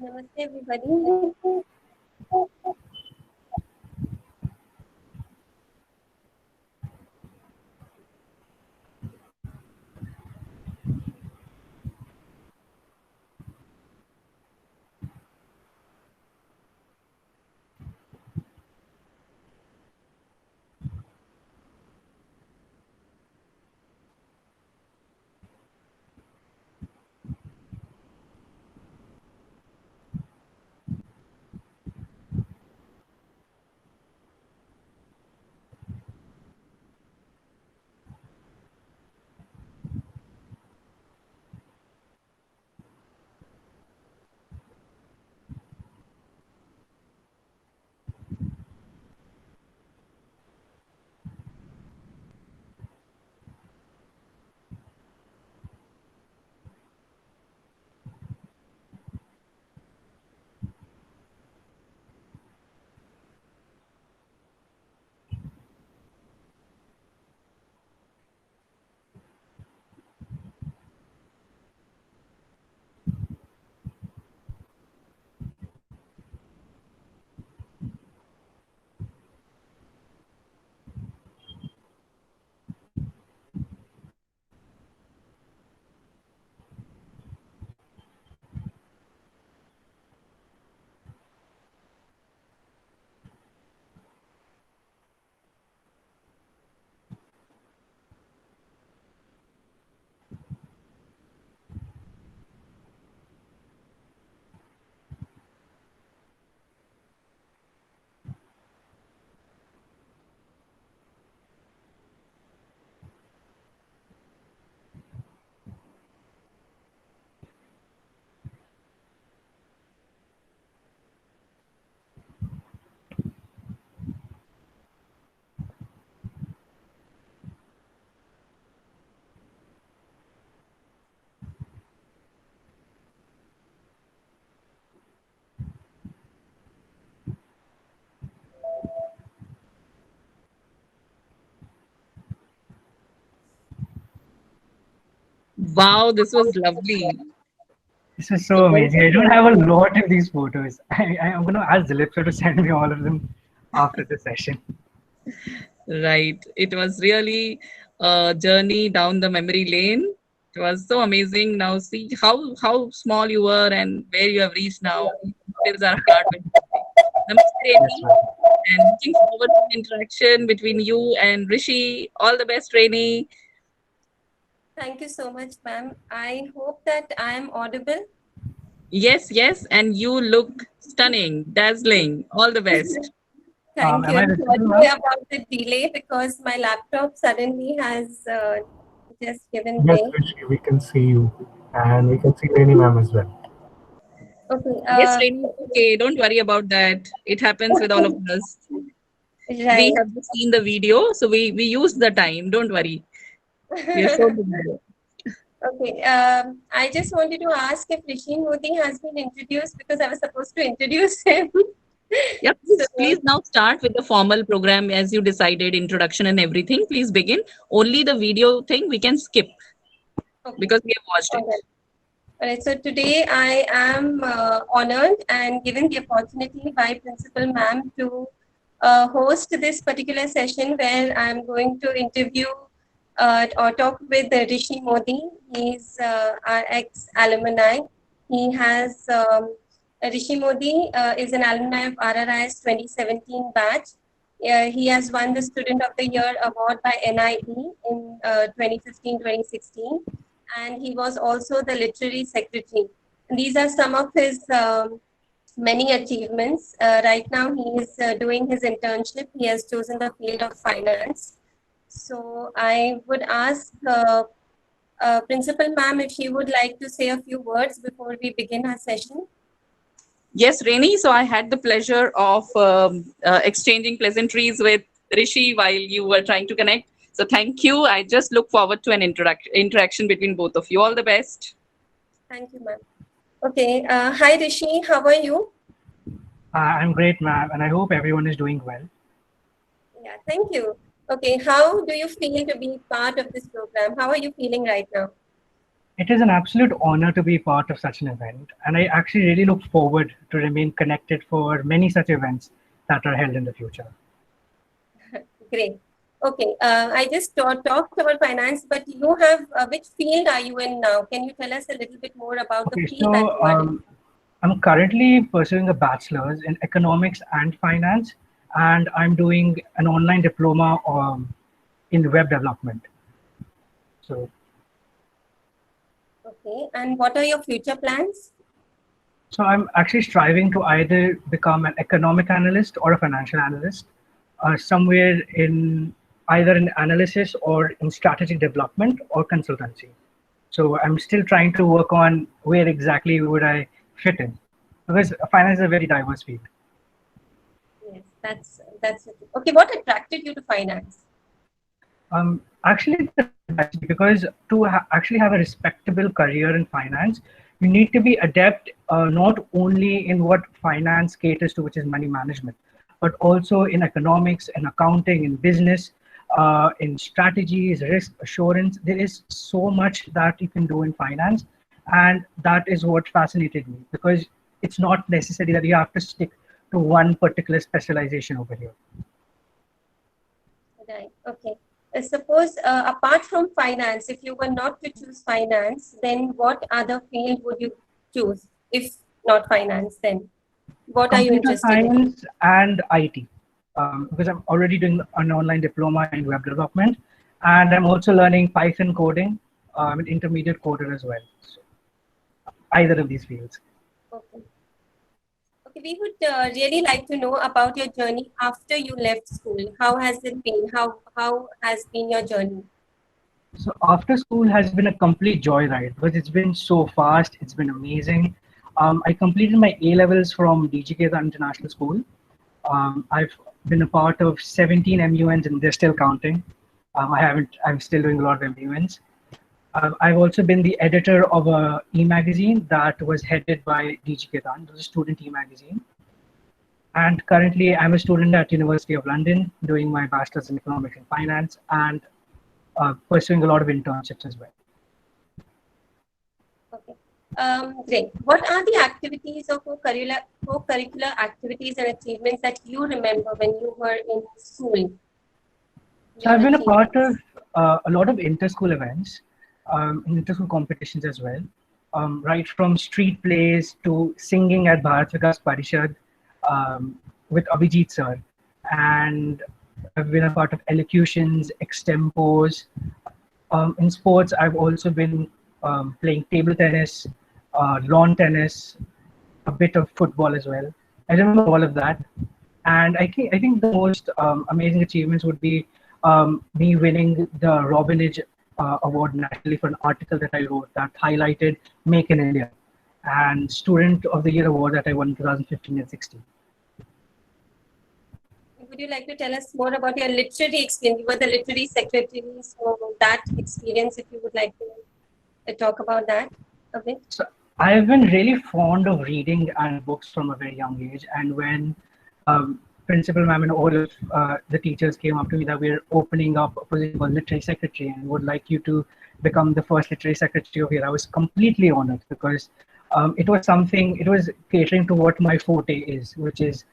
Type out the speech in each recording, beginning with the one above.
Namaste, everybody. Wow, this was lovely. This was So so well amazing. I don't have a lot of these photos. I'm going to ask Dilip to send me all of them after the session. right. It was really a journey down the memory lane. It was so amazing. Now see how small you were and where you have reached now. Fills our heart with joy. Namaste, Yes, Reni, ma'am. and looking forward to an interaction between you and Rishi. All the best, Reni. Thank you so much, ma'am. I hope that I am audible. Yes, yes, and you look stunning, dazzling. All the best. Thank Am you. I I'm visible, sorry ma'am? about the delay because my laptop suddenly has just given Yes, way. Rishi, we can see you, and we can see Reni ma'am as well. Okay. Yes, Reni, it's okay. Don't worry about that. It happens with all of us. We Right. have just seen the video, so we used the time. Don't worry. We have shown the video. Okay. I just wanted to ask if Rishi Modi has been introduced because I was supposed to introduce him. Yeah, So, please now start with the formal program as you decided, introduction and everything. Please begin. Only the video thing we can skip okay. because we have watched All it. right. All right, so today I am honored and given the opportunity by Principal Ma'am to host this particular session where I'm going to interview or talk with Rishi Modi. He's our ex-alumni. He has, Rishi Modi is an alumni of RRI's 2017 batch. He has won the Student of the Year award by NIE in 2015-2016, and he was also the literary secretary. And these are some of his many achievements. Right now, he is doing his internship. He has chosen the field of finance. So I would ask Principal Ma'am if she would like to say a few words before we begin our session. Yes, Reni. So I had the pleasure of exchanging pleasantries with Rishi while you were trying to connect. So thank you. I just look forward to an interaction between both of you. All the best. Thank you, ma'am. Okay. Hi, Rishi. How are you? I'm great, ma'am, and I hope everyone is doing well. Yeah, thank you. Okay. How do you feel to be part of this program? How are you feeling right now? It is an absolute honor to be part of such an event, and I actually really look forward to remain connected for many such events that are held in the future. Great. Okay, I just talked about finance, but you have, which field are you in now? Can you tell us a little bit more about the Okay, field that you are in? I'm currently pursuing a bachelor's in economics and finance, and I'm doing an online diploma in web development. So, Okay, and what are your future plans? so I'm actually striving to either become an economic analyst or a financial analyst, somewhere in either in analysis or in strategic development or consultancy. So I'm still trying to work on where exactly would I fit in, because finance is a very diverse field. Yes, that's it. Okay. What attracted you to finance? Actually, because to actually have a respectable career in finance, you need to be adept not only in what finance caters to, which is money management, but also in economics, in accounting, in business, in strategies, risk assurance. There is so much that you can do in finance, and that is what fascinated me, because it's not necessary that you have to stick to one particular specialization over here. Right. Okay. Suppose apart from finance, if you were not to choose finance, then what other field would you choose? If not finance, then what are you Computer interested in? science and IT, because I'm already doing an online diploma in web development, and I'm also learning Python coding. I'm an intermediate coder as well. So either of these fields. Okay. Okay, we would really like to know about your journey after you left school. How has it been? How has been your journey? So after school has been a complete joyride because it's been so fast. It's been amazing. I completed my A levels from DGK International School. I've been a part of 17 MUNs and they're still counting. I'm still doing a lot of MUNs. I've also been the editor of a e-magazine that was headed by DG Ketan. It was a student e-magazine. And currently, I'm a student at University of London doing my bachelor's in economics and finance and pursuing a lot of internships as well. Okay. Great. What are the activities or co-curricular activities and achievements that you remember when you were in school? So I've been a part of a lot of inter-school events, inter-school competitions as well, right from street plays to singing at Bharat Vikas Parishad with Abhijit sir. And I've been a part of elocutions, extempos. In sports, I've also been playing table tennis, lawn tennis, a bit of football as well. I remember all of that. And I think the most amazing achievements would be me winning the Robinage Award nationally for an article that I wrote that highlighted Make in India, and Student of the Year award that I won in 2015 and 16. Would you like to tell us more about your literary experience? You were the literary secretary, so that experience, if you would like to talk about that a bit. So I've been really fond of reading and books from a very young age, and when principal ma'am and all of the teachers came up to me that we're opening up a position called literary secretary and would like you to become the first literary secretary of here, I was completely honored because it was catering to what my forte is, which is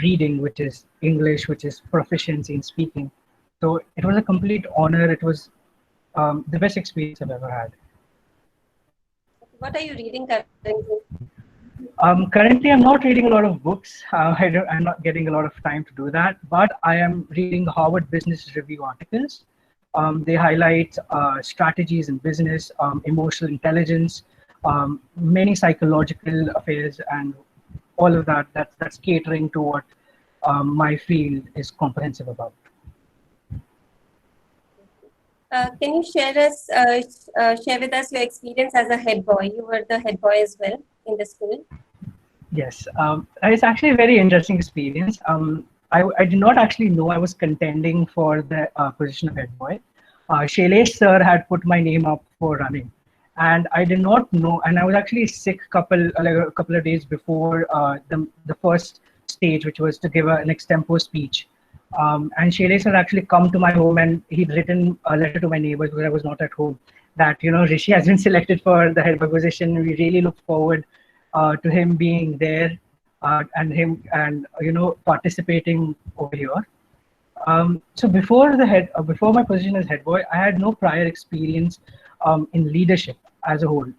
reading, which is English, which is proficiency in speaking. So it was a complete honor. It was the best experience I've ever had. What are you reading currently? Currently, I'm not reading a lot of books. I'm not getting a lot of time to do that, but I am reading Harvard Business Review articles. They highlight strategies in business, emotional intelligence, many psychological affairs, and all of that. That's catering to what my field is comprehensive about. Can you share with us your experience as a head boy? You were the head boy as well in the school. Yes, it's actually a very interesting experience. I did not actually know I was contending for the position of head boy. Shailesh sir had put my name up for running, and I did not know. And I was actually sick a couple of days before the first stage, which was to give an extempo speech. And Shailesh had actually come to my home and he'd written a letter to my neighbors because I was not at home. that Rishi has been selected for the head boy position. We really look forward to him being there and participating over here. So before my position as head boy, I had no prior experience in leadership as a whole.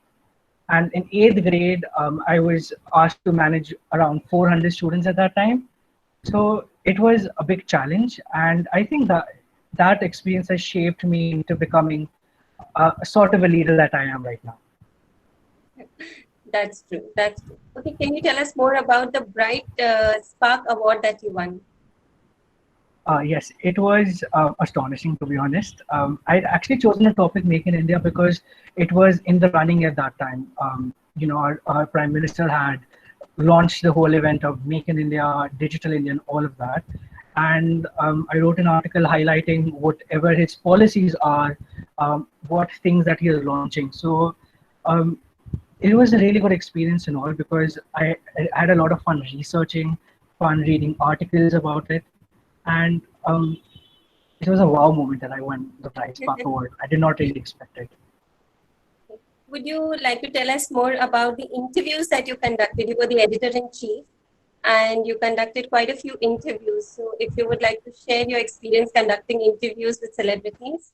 And in eighth grade, I was asked to manage around 400 students at that time. So it was a big challenge, and I think that experience has shaped me into becoming a sort of a leader that I am right now. That's true. That's true. Okay, can you tell us more about the Bright Spark Award that you won? Yes, it was astonishing, to be honest. I'd actually chosen a topic, Make in India, because it was in the running at that time. Our Prime Minister had launched the whole event of Make in India, Digital India, and all of that. And I wrote an article highlighting whatever his policies are, what things that he is launching. So it was a really good experience and all, because I had a lot of fun researching, fun reading articles about it. And it was a wow moment that I won the Bright Spark Award. I did not really expect it. Would you like to tell us more about the interviews that you conducted? You were the editor-in-chief and you conducted quite a few interviews. So if you would like to share your experience conducting interviews with celebrities.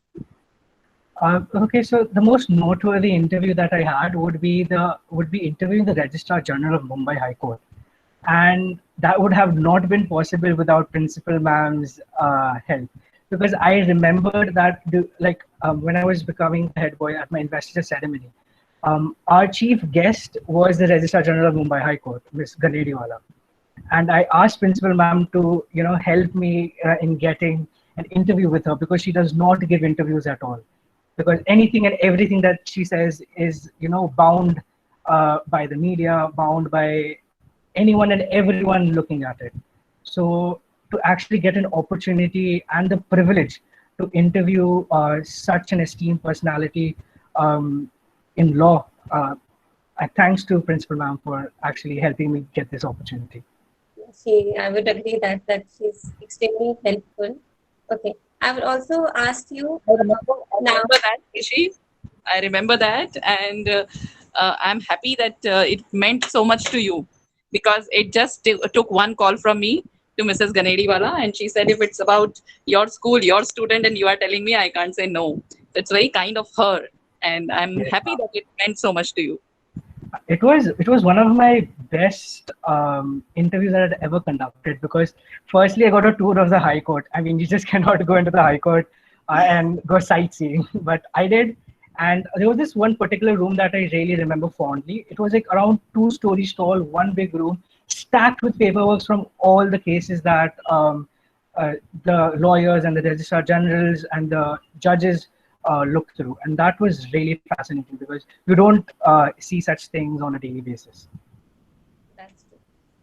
Okay, so the most noteworthy interview that I had would be interviewing the Registrar General of Mumbai High Court. And that would have not been possible without Principal Ma'am's help, because I remembered that when I was becoming head boy at my investiture ceremony, our chief guest was the Registrar General of Mumbai High Court, Ms. Ganediwala, and I asked Principal Ma'am to help me in getting an interview with her, because she does not give interviews at all, because anything and everything that she says is bound by the media, bound by anyone and everyone looking at it. So to actually get an opportunity and the privilege to interview such an esteemed personality in law, thanks to Principal Ma'am for actually helping me get this opportunity. I would agree that she's extremely helpful. Okay, I would also ask you. I remember that, Rishi. I remember that, and I'm happy that it meant so much to you, because it just took one call from me to Mrs. Ganediwala, and she said, if it's about your school, your student, and you are telling me, I can't say no. It's very kind of her, and I'm happy that it meant so much to you. It was one of my best interviews that I'd ever conducted, because firstly I got a tour of the High Court. I mean, you just cannot go into the High Court and go sightseeing, but I did. And there was this one particular room that I really remember fondly. It was like around 2 stories tall, one big room, stacked with paperwork from all the cases that the lawyers and the registrar generals and the judges looked through. And that was really fascinating, because you don't see such things on a daily basis. That's true.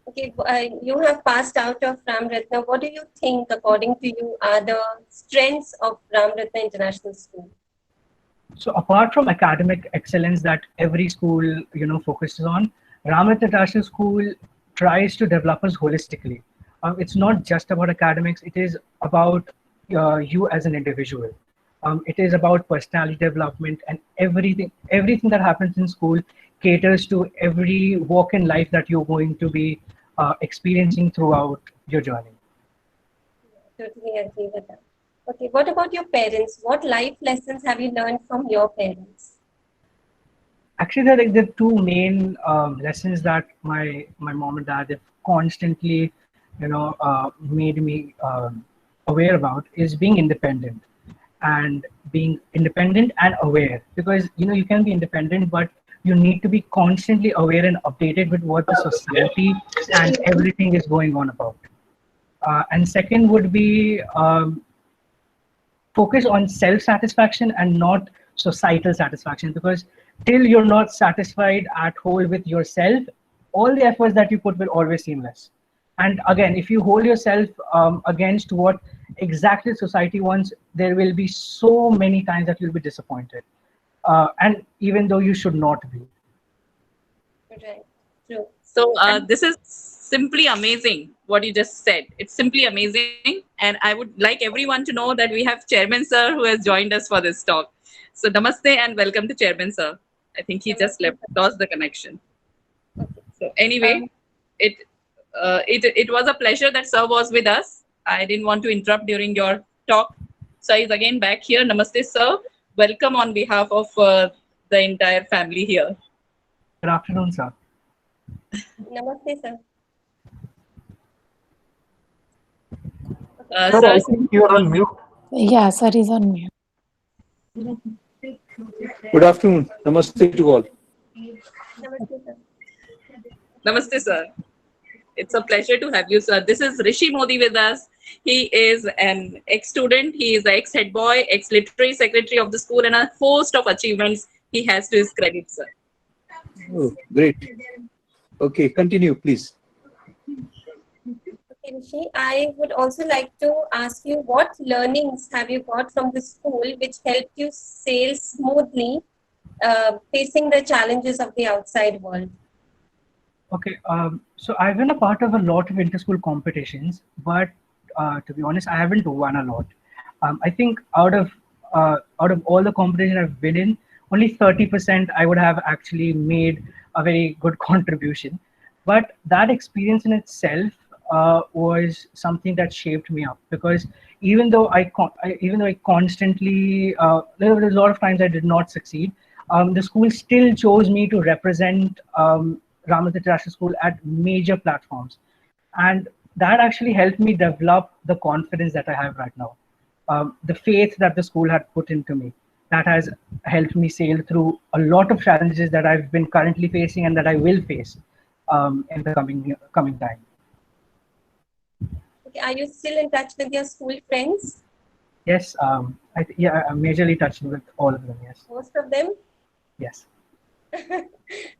Okay, you have passed out of Ram Ratna. What do you think, according to you, are the strengths of Ram Ratna International School? So apart from academic excellence that every school focuses on, Ram Ratna International School tries to develop us holistically. It's not just about academics. It is about you as an individual. It is about personality development, and everything that happens in school caters to every walk in life that you're going to be experiencing throughout your journey. Totally agree with that. Okay, what about your parents? What life lessons have you learned from your parents? Actually, there are the two main lessons that my mom and dad have constantly, made me aware about, is being independent and aware. Because you can be independent, but you need to be constantly aware and updated with what the society and everything is going on about. And second would be focus on self-satisfaction and not societal satisfaction, because till you're not satisfied at whole with yourself, all the efforts that you put will always seem less. And again, if you hold yourself against what exactly society wants, there will be so many times that you'll be disappointed, and even though you should not be. Right. True. So this is simply amazing what you just said. It's simply amazing, and I would like everyone to know that we have Chairman Sir who has joined us for this talk. So namaste and welcome to Chairman Sir. I think he just left, lost the connection. Okay. So anyway, it was a pleasure that Sir was with us. I didn't want to interrupt during your talk. Sir is again back here. Namaste, Sir. Welcome on behalf of the entire family here. Good afternoon, sir. Namaste, sir. Sir, Sir, I think you are on mute. Yeah, sir is on mute. Good afternoon. Namaste to all. Namaste, sir. Namaste, sir. It's a pleasure to have you, sir. This is Rishi Modi with us. He is an ex-student. He is the ex-head boy, ex-literary secretary of the school, and a host of achievements he has to his credit, sir. Oh, great. Okay, continue, please. Okay, Rishi, I would also like to ask you what learnings have you got from the school which helped you sail smoothly facing the challenges of the outside world? Okay, so I've been a part of a lot of inter-school competitions, but to be honest, I haven't won a lot. I think out of all the competitions I've been in, only 30% I would have actually made a very good contribution. But that experience in itself was something that shaped me up, because even though I constantly there was a lot of times I did not succeed, the school still chose me to represent Ramat International School at major platforms, and that actually helped me develop the confidence that I have right now. The faith that the school had put into me, that has helped me sail through a lot of challenges that I've been currently facing and that I will face in the coming time. Okay, are you still in touch with your school friends? Yes, I'm majorly touched with all of them. Yes, Most of them? yes.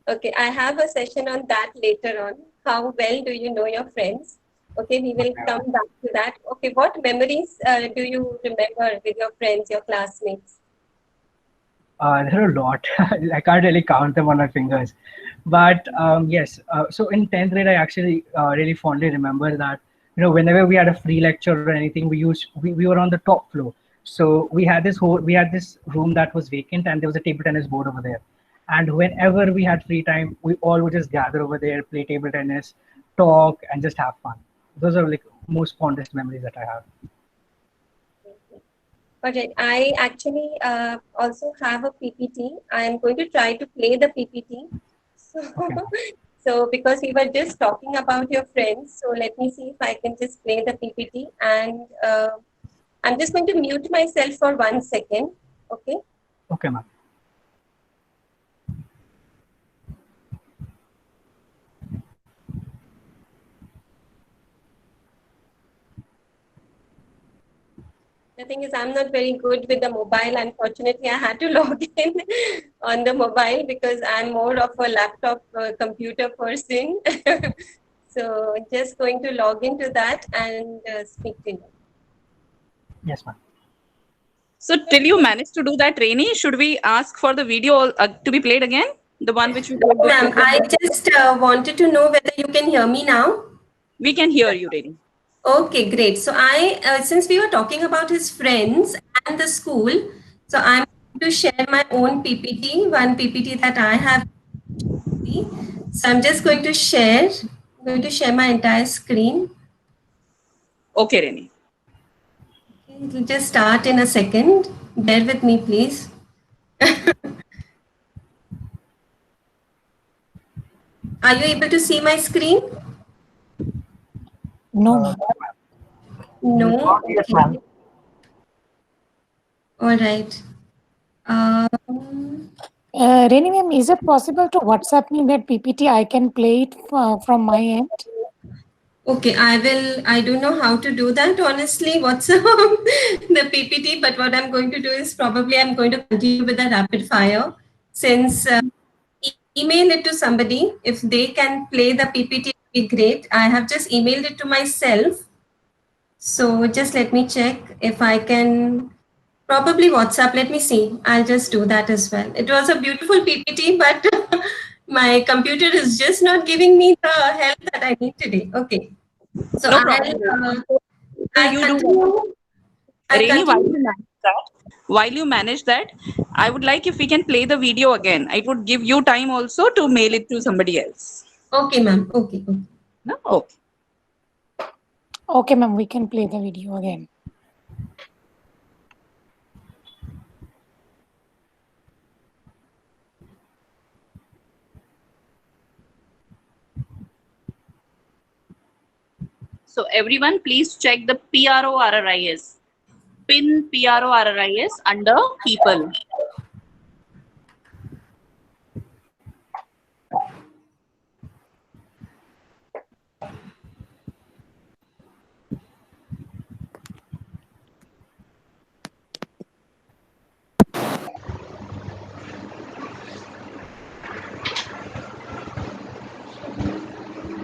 Okay, I have a session on that later on. How well do you know your friends? Okay, we will come back to that. Okay, what memories do you remember with your friends, your classmates? There are a lot. I can't really count them on my fingers. But yes, so in 10th grade, I actually really fondly remember that, whenever we had a free lecture or anything, we were on the top floor. So we had this room that was vacant, and there was a table tennis board over there. And whenever we had free time, we all would just gather over there, play table tennis, talk, and just have fun. Those are like most fondest memories that I have. Okay, I actually also have a PPT. I am going to try to play the PPT. So, Okay. so because we were just talking about your friends, so let me see if I can just play the PPT, and I'm just going to mute myself for 1 second. Okay. Okay, ma'am. The thing is, I'm not very good with the mobile. Unfortunately, I had to log in on the mobile because I'm more of a laptop computer person. So just going to log into that and speak to you. Yes, ma'am. So till you managed to do that, Rainy, should we ask for the video to be played again? The one which we played Ma'am, before? I just wanted to know whether you can hear me now. We can hear you, Rainy. Okay, great. So since we were talking about his friends and the school, so I'm going to share my own PPT, one PPT that I have. So I'm just going to share my entire screen. Okay, Rainy. It will just start in a second. Bear with me, please. Are you able to see my screen? No, ma'am. No. Yes, Okay. ma'am. All right. Reni ma'am, is it possible to WhatsApp me that PPT? I can play it from my end. Okay, I will. I don't know how to do that, honestly. What's the PPT? But what I'm going to do is probably I'm going to continue with the rapid fire. Since email it to somebody, if they can play the PPT, it would be great. I have just emailed it to myself. So just let me check if I can. Probably WhatsApp. Let me see. I'll just do that as well. It was a beautiful PPT, but my computer is just not giving me the help that I need today. Okay. So No problem. So I you do continue. I Rainy, why continue. don't you manage that? while you manage that, I would like if we can play the video again. It would give you time also to mail it to somebody else. Okay, ma'am. Okay. Okay. No? Okay. Okay, ma'am, we can play the video again. So everyone, please check the PRORRIS, pin PRORRIS under people.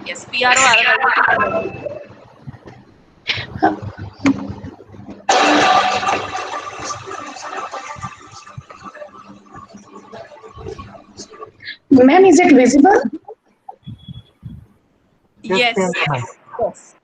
Yes, PRORRIS. Ma'am, is it visible? Yes. Yes, ma'am. Yes.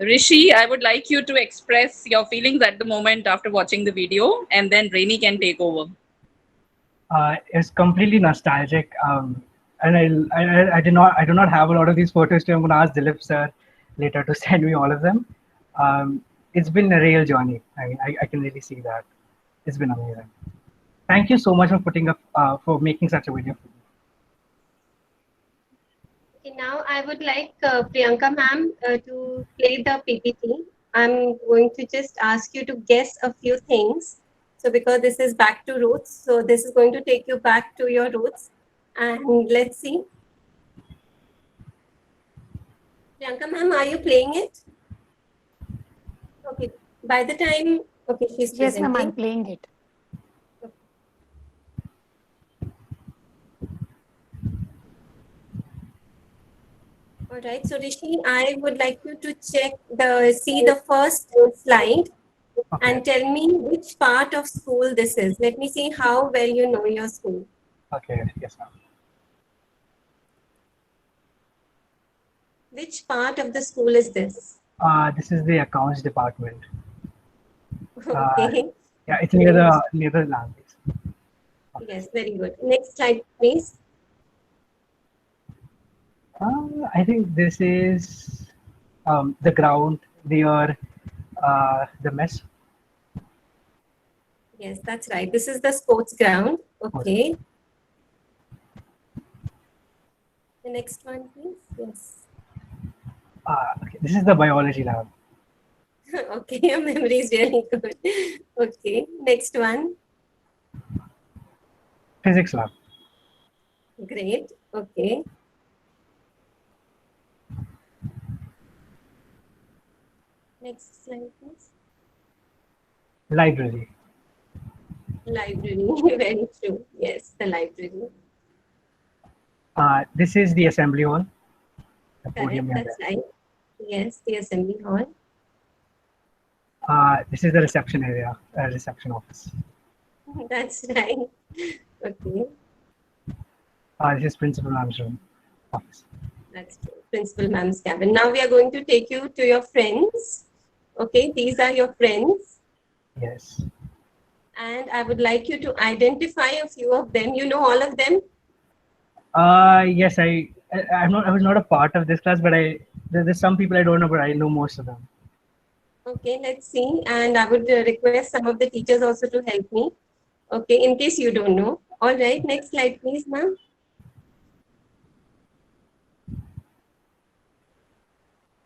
Rishi, I would like you to express your feelings at the moment after watching the video, and then Rainy can take over. It's completely nostalgic. And I do not have a lot of these photos. I'm going to ask Dilip sir later to send me all of them. It's been a real journey. I mean, I can really see that. It's been amazing. Thank you so much for putting up, for making such a video. Okay, now I would like Priyanka ma'am to play the PPT. I'm going to just ask you to guess a few things. So because this is back to roots, so this is going to take you back to your roots. And let's see. Priyanka ma'am, are you playing it? Okay, by the time, okay, she's Yes, ma'am, I'm presenting. playing it. All right, so Rishi, I would like you to see the first slide and tell me which part of school this is. Let me see how well you know your school. Okay, yes, ma'am. Which part of the school is this? This is the accounts department. Okay, Yeah, it's near the land. yes, very good. Next slide, please. I think this is the ground near the mess. Yes, that's right. This is the sports ground. Okay. The next one, please. Yes. Okay. This is the biology lab. Okay, your memory is really good. Okay, next one. Physics lab. Great. Okay. Next slide, please. Library. Library. Very true. Yes, the library. This is the assembly hall. The Correct. podium here. That's right. Yes, the assembly hall. This is the reception area, reception office. That's right. Okay, This is principal ma'am's room, office. that's true. Principal ma'am's cabin. Now we are going to take you to your friends. Okay, these are your friends. Yes. And I would like you to identify a few of them. You know all of them? Yes, I was not a part of this class, but there's some people I don't know, but I know most of them. Okay, let's see. And I would request some of the teachers also to help me. Okay, in case you don't know. All right, next slide, please, ma'am.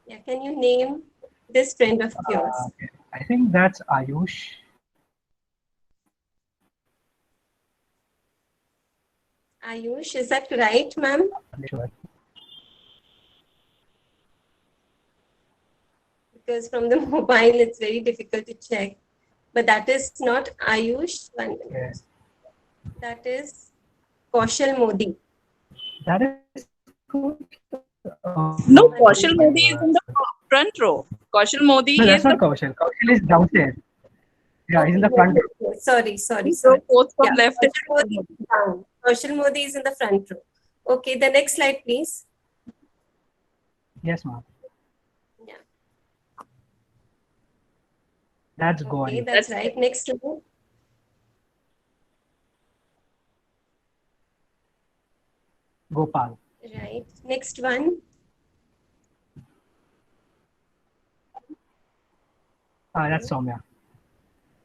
Yeah, can you name this friend of yours? Okay. I think that's Ayush. Ayush, is that right, ma'am? Sure. Because from the mobile, it's very difficult to check. But that is not Ayush. 1 minute. Yes. That is Kaushal Modi. That is good. No, Kaushal Modi is in the front row. Kaushal Modi No, is that's the not Kaushal. Kaushal is downstairs. Yeah, he's in the front row. Sorry. so fourth from Yeah, left. is Kaushal Modi is down. Kaushal Modi is in the front row. Okay, the next slide, please. Yes, ma'am. Yeah. That's Okay, Gauri. that's right. Next slide. Gopal. Right. Next one. That's Soumya.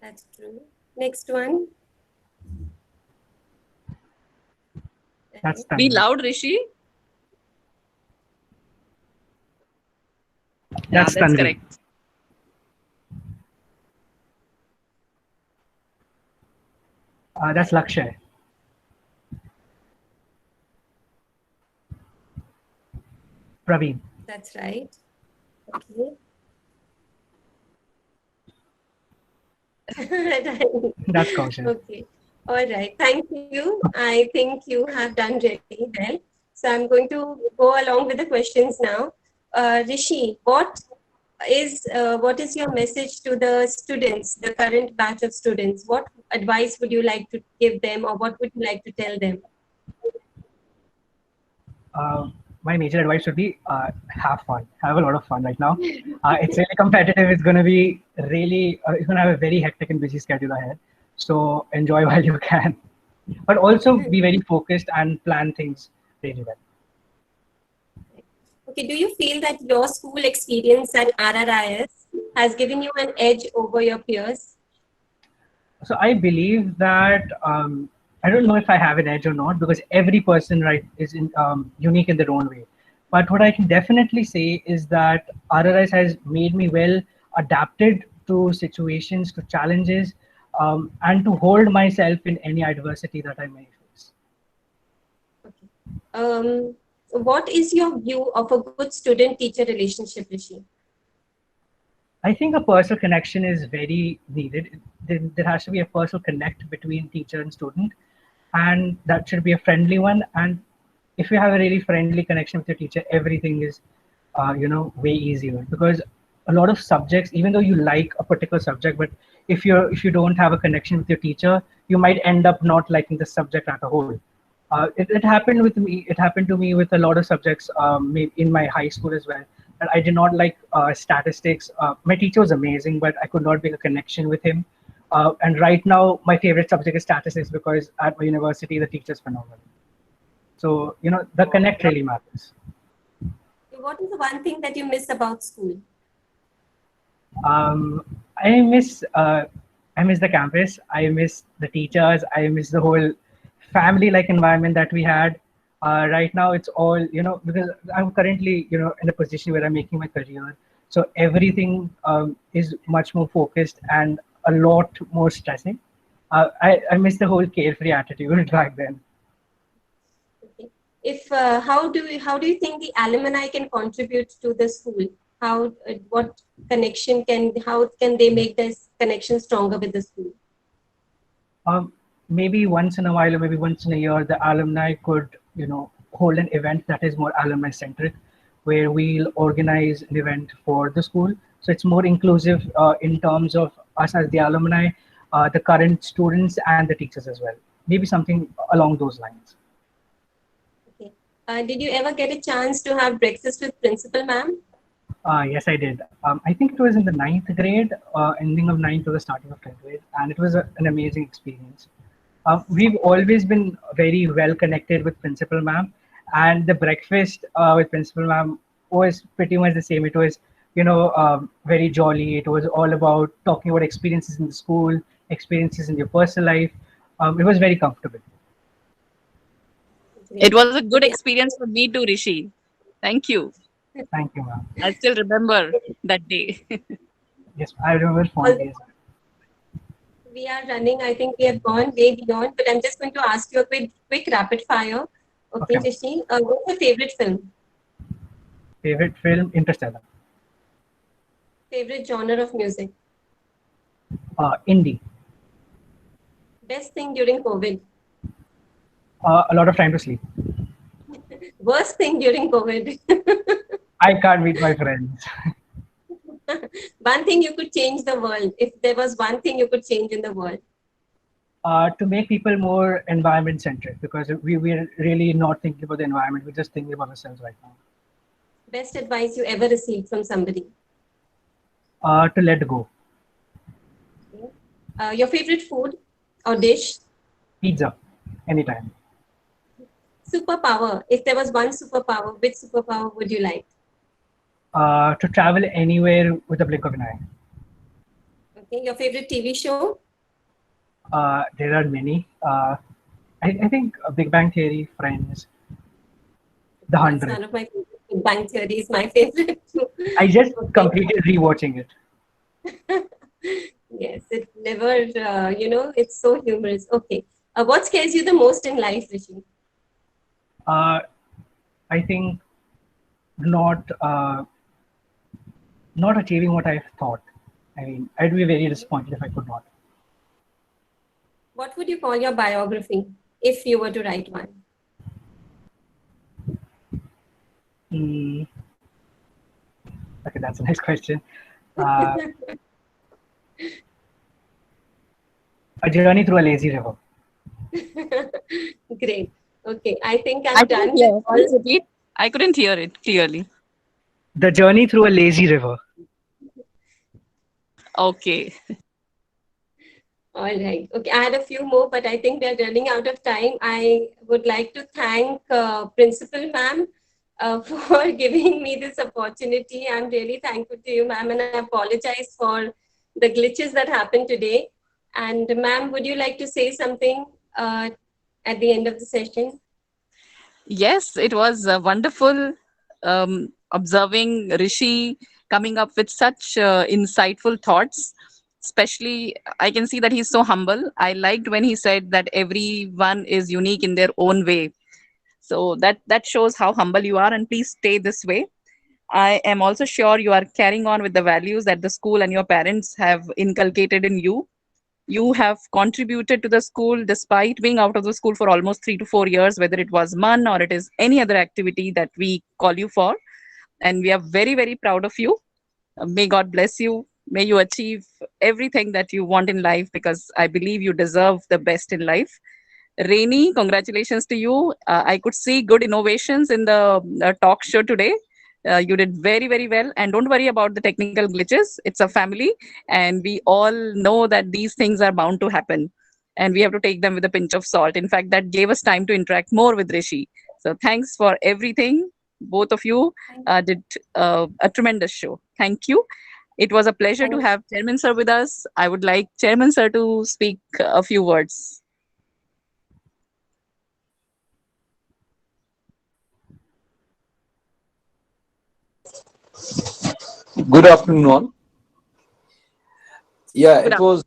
That's true. Next one. That's Be Tanvi. loud, Rishi. That's That's Tanvi. correct. That's Lakshay. Praveen. That's right. Okay. That's Kaushal. Okay. All right. Thank you. I think you have done really well. So I'm going to go along with the questions now. Rishi, what is your message to the students, the current batch of students? What advice would you like to give them, or what would you like to tell them? my major advice would be have fun, have a lot of fun right now. It's really competitive. It's going to be really, it's going to have a very hectic and busy schedule ahead. So enjoy while you can, but also be very focused and plan things really well. Okay, do you feel that your school experience at RRIS has given you an edge over your peers? So I believe that I don't know if I have an edge or not because every person right is unique in their own way. But what I can definitely say is that RRS has made me well adapted to situations, to challenges, and to hold myself in any adversity that I may face. What is your view of a good student-teacher relationship, Rishi? I think a personal connection is very needed. There has to be a personal connect between teacher and student, and that should be a friendly one. And if you have a really friendly connection with your teacher, everything is, way easier. Because a lot of subjects, even though you like a particular subject, but if you don't have a connection with your teacher, you might end up not liking the subject as a whole. It happened with me. It happened to me with a lot of subjects in my high school as well. And I did not like statistics. My teacher was amazing, but I could not make a connection with him. And right now, my favorite subject is statistics because at my university, the teacher is phenomenal. So, the connect really matters. What is the one thing that you miss about school? Um, I miss uh, I miss the campus. I miss the teachers. I miss the whole family-like environment that we had. Right now, it's all because I'm currently in a position where I'm making my career. So everything is much more focused and a lot more stressing. I miss the whole carefree attitude back then. Okay. If how do you think the alumni can contribute to the school? What connection how can they make this connection stronger with the school? Maybe once in a while or maybe once in a year, the alumni could, hold an event that is more alumni centric, where we'll organize an event for the school. So it's more inclusive in terms of us as the alumni, the current students, and the teachers as well. Maybe something along those lines. Okay. Did you ever get a chance to have breakfast with principal ma'am? Yes, I did. I think it was in the ninth grade, ending of ninth to the starting of 10th grade, and it was an amazing experience. We've always been very well connected with Principal Ma'am, and the breakfast with Principal Ma'am was pretty much the same. It was, very jolly. It was all about talking about experiences in the school, experiences in your personal life. It was very comfortable. It was a good Okay. experience for me too, Rishi. Thank you. Thank you, ma'am. I still remember that day. Yes, I remember fondly as well. We are running. I think we have gone way beyond, but I'm just going to ask you a quick rapid fire. Okay, Okay. Rishi, what's your favorite film? Favorite film, Interstellar. Favorite genre of music? Indie. Best thing during COVID? A lot of time to sleep. Worst thing during COVID? I can't meet my friends. One thing you could change the world. If there was one thing you could change in the world. To make people more environment centric because we're really not thinking about the environment, we're just thinking about ourselves right now. Best advice you ever received from somebody? To let go. Your favorite food or dish? Pizza, anytime. Superpower. If there was one superpower, which superpower would you like? To travel anywhere with a blink of an eye. Okay. Your favorite TV show? There are many. I think Big Bang Theory, Friends, The That's 100. one of my favorite. Big Bang Theory is my favorite too. I just Okay. completed rewatching it. Yes, it never, it's so humorous. Okay. What scares you the most in life, Rishi? I think not not achieving what I've thought. I mean, I'd be very disappointed if I could not. What would you call your biography if you were to write one? Mm, okay, that's a nice question. Uh, a journey through a lazy river. Great. Okay. I think I I'm think, done yeah, with all. please repeat. I couldn't hear it clearly. The journey through a lazy river. Okay. All right. Okay, I had a few more, but I think we are running out of time. I would like to thank Principal Ma'am for giving me this opportunity. I'm really thankful to you, ma'am, and I apologize for the glitches that happened today. And ma'am, would you like to say something at the end of the session? Yes, it was wonderful observing Rishi coming up with such insightful thoughts. Especially, I can see that he's so humble. I liked when he said that everyone is unique in their own way. So that shows how humble you are, and please stay this way. I am also sure you are carrying on with the values that the school and your parents have inculcated in you. You have contributed to the school despite being out of the school for almost 3 to 4 years, whether it was MUN or it is any other activity that we call you for. And we are very, very proud of you. May God bless you. May you achieve everything that you want in life, because I believe you deserve the best in life. Rainy, congratulations to you. I could see good innovations in the talk show today. You did very, very well. And don't worry about the technical glitches. It's a family, and we all know that these things are bound to happen. And we have to take them with a pinch of salt. In fact, that gave us time to interact more with Rishi. So thanks for everything. Both of you did a tremendous show. Thank you. It was a pleasure to have Chairman Sir with us. I would like Chairman Sir to speak a few words. Good afternoon, all. Yeah, Good it was.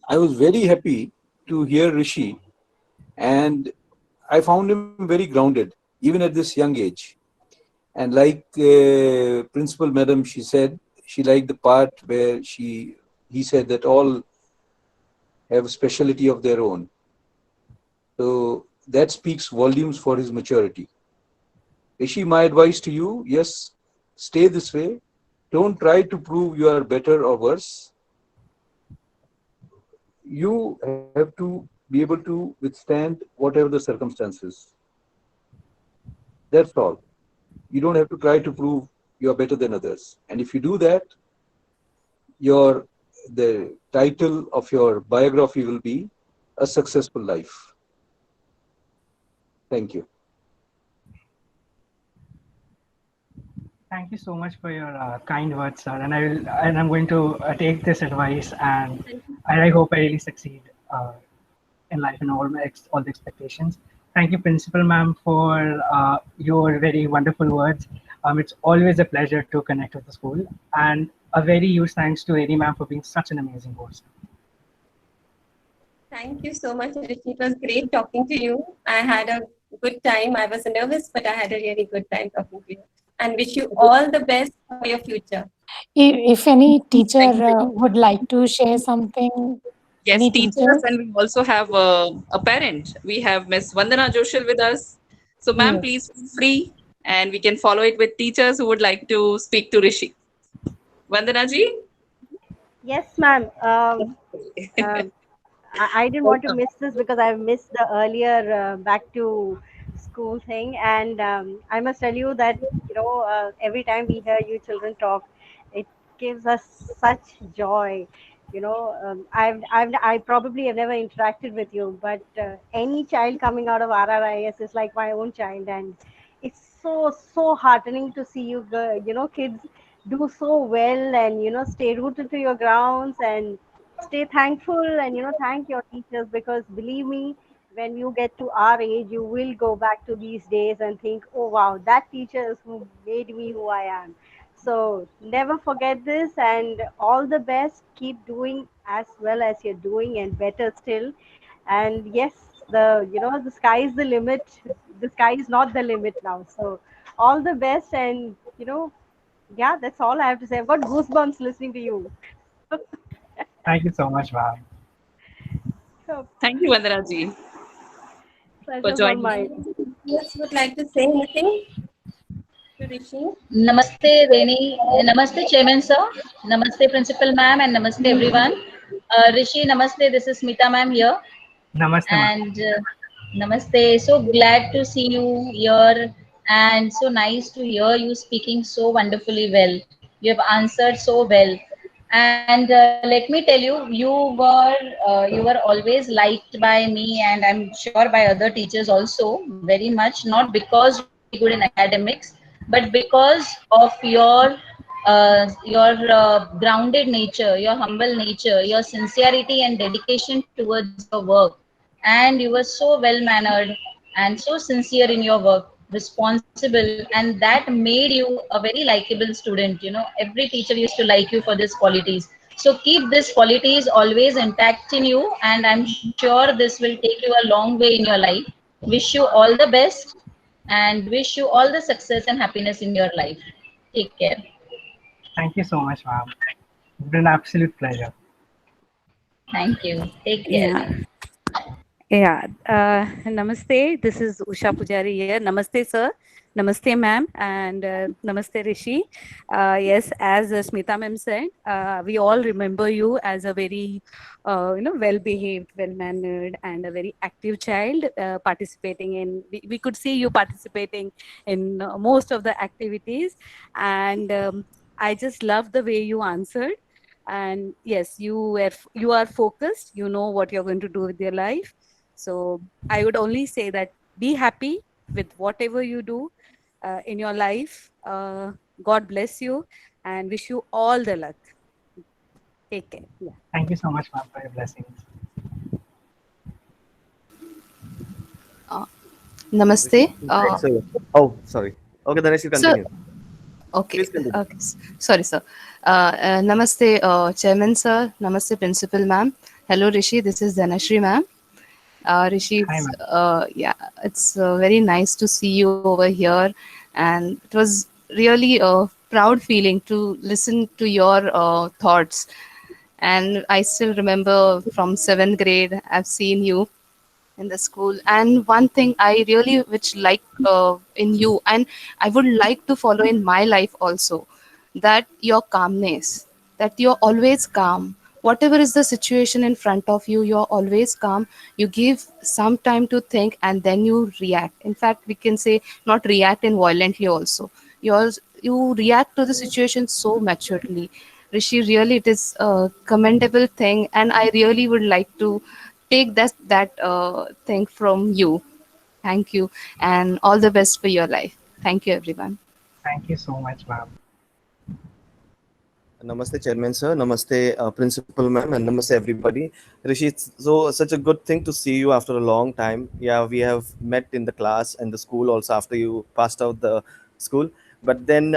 I was very happy to hear Rishi, and I found him very grounded, even at this young age. And like Principal Madam, she said she liked the part where he said that all have a speciality of their own. So that speaks volumes for his maturity. Rishi, my advice to you, yes, stay this way. Don't try to prove you are better or worse. You have to be able to withstand whatever the circumstances. That's all. You don't have to try to prove you are better than others. And if you do that, the title of your biography will be A Successful Life. Thank you. Thank you so much for your kind words, sir. And I'm going to take this advice, and I hope I really succeed in life and all the expectations. Thank you, Principal Ma'am, for your very wonderful words. It's always a pleasure to connect with the school, and a very huge thanks to Rainy Ma'am for being such an amazing host. Thank you so much, Rishi. It was great talking to you. I had a good time. I was nervous, but I had a really good time talking to you. And wish you all the best for your future. If any teacher would like to share something, Yes, any teachers, teachers? and we also have a parent. We have Miss Vandana Joshil with us. So, ma'am, Yes. please feel free, and we can follow it with teachers who would like to speak to Rishi. Vandana ji? Yes, ma'am. I didn't want to miss this because I've missed the earlier back to school thing, and I must tell you that every time we hear you children talk, it gives us such joy. I probably have never interacted with you, but any child coming out of RRIS is like my own child, and it's so heartening to see you, kids do so well, and stay rooted to your grounds and stay thankful, and thank your teachers, because believe me, when you get to our age you will go back to these days and think, oh wow, that teacher is who made me who I am. So never forget this, and all the best. Keep doing as well as you're doing, and better still. And yes, the sky is the limit. The sky is not the limit now. So all the best, and yeah, that's all I have to say. I've got goosebumps listening to you. Thank you so much, ma'am. Thank you, Vandana ji, for Pleasure's all joining. mine. Yes, would like to say anything to Rishi? Namaste, Reni. Namaste, Chairman sir. Namaste, Principal ma'am, and namaste, everyone. Rishi, namaste. This is Smita ma'am here. Namaste, ma'am. And Namaste. So glad to see you here, and so nice to hear you speaking so wonderfully well. You have answered so well, and let me tell you, you were always liked by me, and I'm sure by other teachers also very much. Not because you're very good in academics, but because of your grounded nature, your humble nature, your sincerity and dedication towards your work, and you were so well mannered and so sincere in your work, responsible, and that made you a very likable student. Every teacher used to like you for these qualities. So keep these qualities always intact in you, and I'm sure this will take you a long way in your life. Wish you all the best, and wish you all the success and happiness in your life. Take care. Thank you so much, ma'am. It's been an absolute pleasure. Thank you. Take care. Yeah. Yeah. Namaste. This is Usha Pujari here. Namaste, sir. Namaste, ma'am. And Namaste, Rishi. Yes, as Smita ma'am said, we all remember you as a very, well-behaved, well-mannered, and a very active child participating in. We could see you participating in most of the activities, and I just love the way you answered. And yes, you are focused. You know what you're going to do with your life. So I would only say that be happy with whatever you do in your life. God bless you and wish you all the luck. Take care. Yeah. Thank you so much, ma'am, for your blessings. Namaste. Oh, sorry. Okay, then I should continue. Okay. Please continue. Okay. Sorry, sir. Namaste, Chairman, sir. Namaste, Principal, ma'am. Hello, Rishi. This is Dhanashri, ma'am. Rishi, Hi, yeah, it's very nice to see you over here, and it was really a proud feeling to listen to your thoughts. And I still remember from 7th grade, I've seen you in the school. And one thing I really which like in you, and I would like to follow in my life also, that your calmness, that you're always calm. Whatever is the situation in front of you, you're always calm. You give some time to think and then you react. In fact, we can say not react in violently also. You react to the situation so maturely. Rishi, really it is a commendable thing, and I really would like to take that thing from you. Thank you, and all the best for your life. Thank you, everyone. Thank you so much, ma'am. Namaste, Chairman sir. Namaste, Principal ma'am, and namaste everybody. Rishi, it's such a good thing to see you after a long time. Yeah, we have met in the class and the school also after you passed out the school. But then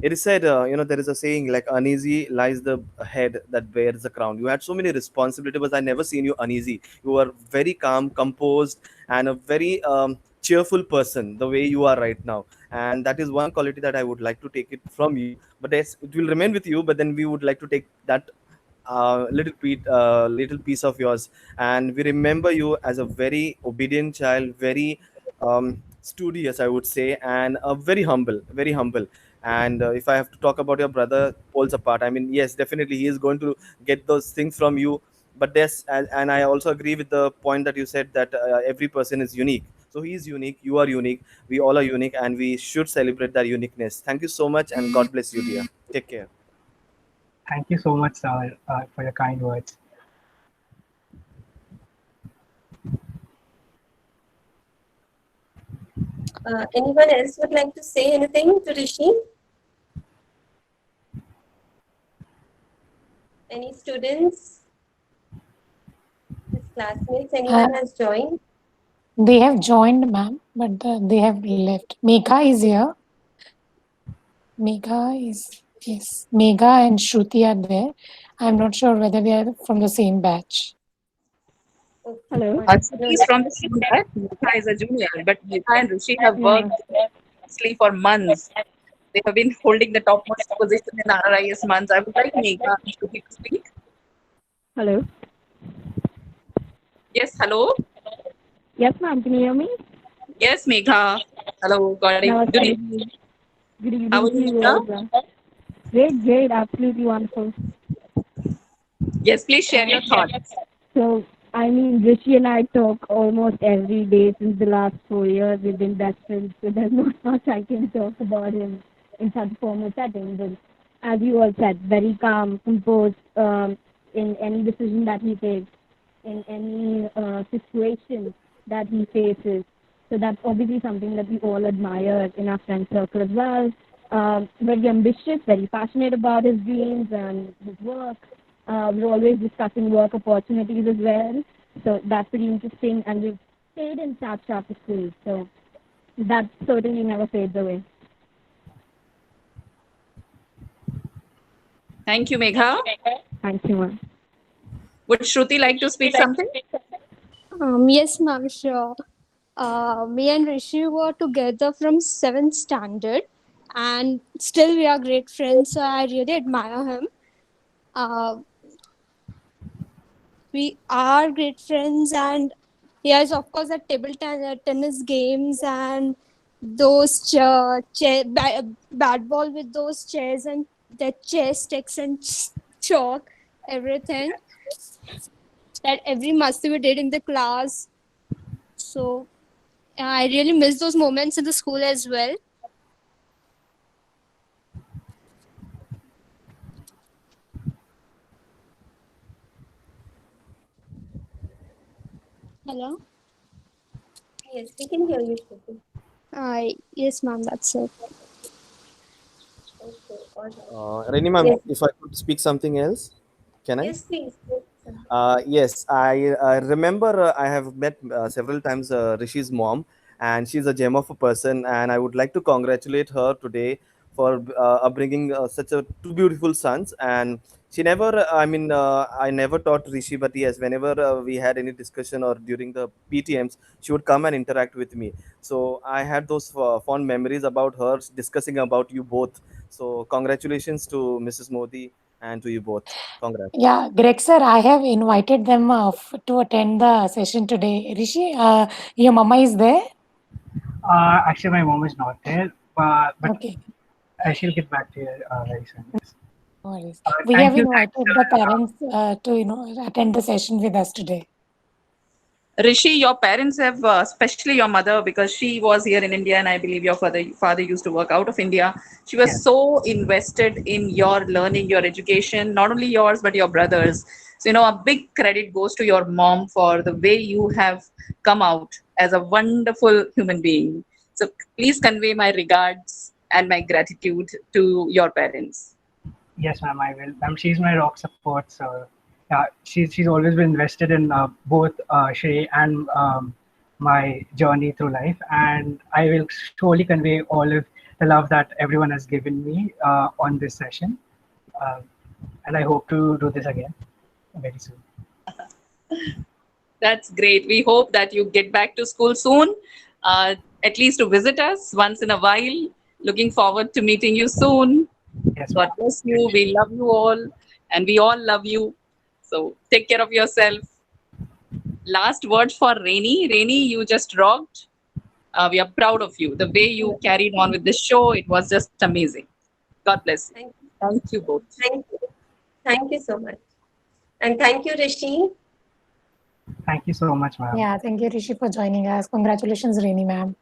it is said, there is a saying like uneasy lies the head that bears the crown. You had so many responsibilities, but I never seen you uneasy. You were very calm, composed, and a very cheerful person the way you are right now. And that is one quality that I would like to take it from you. But yes, it will remain with you, but then we would like to take that little piece of yours. And we remember you as a very obedient child, very studious, I would say, and very humble. And if I have to talk about your brother, poles apart, I mean, yes, definitely he is going to get those things from you. But yes, and I also agree with the point that you said that every person is unique. So he is unique, you are unique, we all are unique, and we should celebrate that uniqueness. Thank you so much, and God bless you, dear. Take care. Thank you so much, sir, for your kind words. Anyone else would like to say anything to Rishi? Any students? His classmates? Anyone has joined? They have joined, ma'am, but they have left. Megha is here. Yes. Megha and Shruti are there. I'm not sure whether they are from the same batch. Hello. He's from the same batch. Megha is a junior, but Megha and Rishi have worked closely for months. They have been holding the topmost position in RIS months. I would like Megha and Shruti to speak. Hello. Yes, hello. Yes, ma'am. Can you hear me? Yes, Megha. Hello. Good evening. Good evening. How are you, Megha? Great. Absolutely wonderful. Yes, please share your thoughts. So, I mean, Rishi and I talk almost every day since the last 4 years. We've been best friends, so there's not much I can talk about him in such a formal setting. But as you all said, very calm, composed in any decision that he takes, in any situation that he faces. So that's obviously something that we all admire in our friend circle as well. Very ambitious, very passionate about his dreams and his work. We're always discussing work opportunities as well. So that's pretty interesting. And we've stayed in touch after school. So that certainly never fades away. Thank you, Megha. Thank you, ma'am. Would Shruti like to speak something? Yes, ma'am, sure. Me and Rishi were together from 7th standard, and still we are great friends. So I really admire him. We are great friends, and yes, of course, at tennis games and those bat ball with those chairs and the chair sticks and chalk, everything that every masti we did in the class. So I really miss those moments in the school as well. Hello? Yes, we can hear you, Shruti. Yes, ma'am, that's it. Okay, all right. Reni ma'am, Yes. if I could speak something else, can I? Yes, please. Yes, I remember I have met several times Rishi's mom, and she's a gem of a person. And I would like to congratulate her today for upbringing such a two beautiful sons. And she never, I never taught Rishi, but yes, whenever we had any discussion or during the PTMs, she would come and interact with me. So I had those fond memories about her discussing about you both. So congratulations to Mrs. Modi and to you both. Congrats. Yeah, Greg sir, I have invited them to attend the session today. Rishi, your mama is there? Actually, my mom is not there, but Okay. she'll get back to you very soon. Yes. No worries. Uh, We thank have you, invited thank you. the parents to attend the session with us today. Rishi, your parents have, especially your mother, because she was here in India, and I believe your father used to work out of India. She was Yes. so invested in your learning, your education, not only yours but your brothers. So a big credit goes to your mom for the way you have come out as a wonderful human being. So please convey my regards and my gratitude to your parents. Yes, ma'am, I will. She's my rock support. So, yeah, she's always been invested in both Shrey and my journey through life, and I will surely convey all of the love that everyone has given me on this session, and I hope to do this again very soon. That's great. We hope that you get back to school soon, at least to visit us once in a while. Looking forward to meeting you soon. Yes, God bless you. We love you all, and we all love you. So take care of yourself. Last word for Rainy. Rainy, you just rocked. We are proud of you. The way you carried on with the show, it was just amazing. God bless you. Thank you both. Thank you. Thank you so much. And thank you, Rishi. Thank you so much, ma'am. Yeah, thank you, Rishi, for joining us. Congratulations, Rainy ma'am.